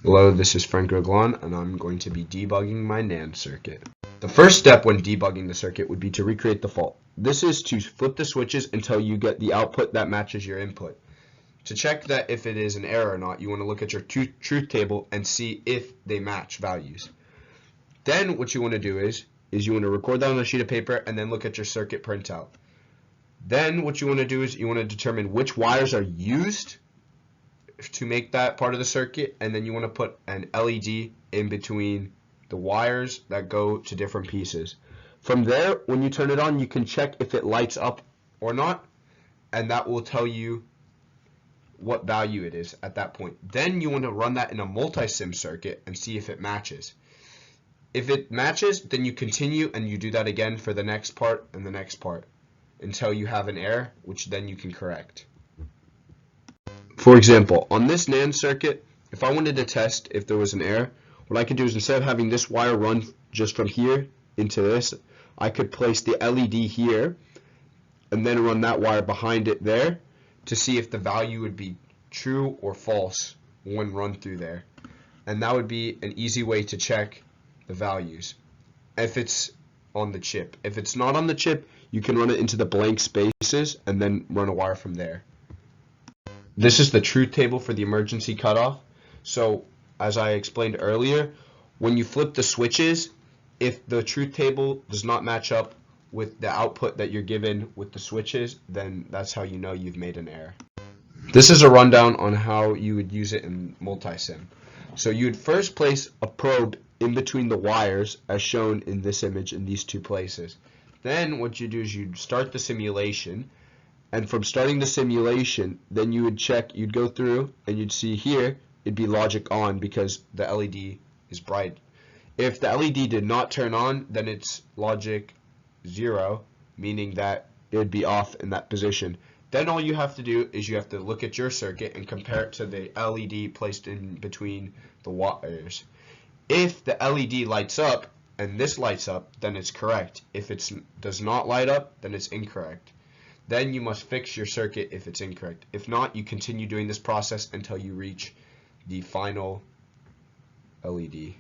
Hello, this is Frank Glan, and I'm going to be debugging my NAND circuit. The first step when debugging the circuit would be to recreate the fault. This is to flip the switches until you get the output that matches your input. To check that if it is an error or not, you want to look at your truth table and see if they match values. Then what you want to do is you want to record that on a sheet of paper and then look at your circuit printout. Then what you want to do is you want to determine which wires are used to make that part of the circuit, and then you want to put an LED in between the wires that go to different pieces. From there, when you turn it on, you can check if it lights up or not, and that will tell you what value it is at that point. Then you want to run that in a MultiSim circuit and see if it matches. If it matches, then you continue and you do that again for the next part and the next part until you have an error, which then you can correct. For example, on this NAND circuit, if I wanted to test if there was an error, what I could do is instead of having this wire run just from here into this, I could place the LED here and then run that wire behind it there to see if the value would be true or false when run through there. And that would be an easy way to check the values if it's on the chip. If it's not on the chip, you can run it into the blank spaces and then run a wire from there. This is the truth table for the emergency cutoff. So as I explained earlier, when you flip the switches, if the truth table does not match up with the output that you're given with the switches, then that's how you know you've made an error. This is a rundown on how you would use it in MultiSim. So you would first place a probe in between the wires as shown in this image in these two places. Then what you do is you'd start the simulation, and from starting the simulation, then you would check, you'd go through and you'd see here, it'd be logic on because the LED is bright. If the LED did not turn on, then it's logic 0, meaning that it would be off in that position. Then all you have to do is you have to look at your circuit and compare it to the LED placed in between the wires. If the LED lights up and this lights up, then it's correct. If it does not light up, then it's incorrect. Then you must fix your circuit if it's incorrect. If not, you continue doing this process until you reach the final LED.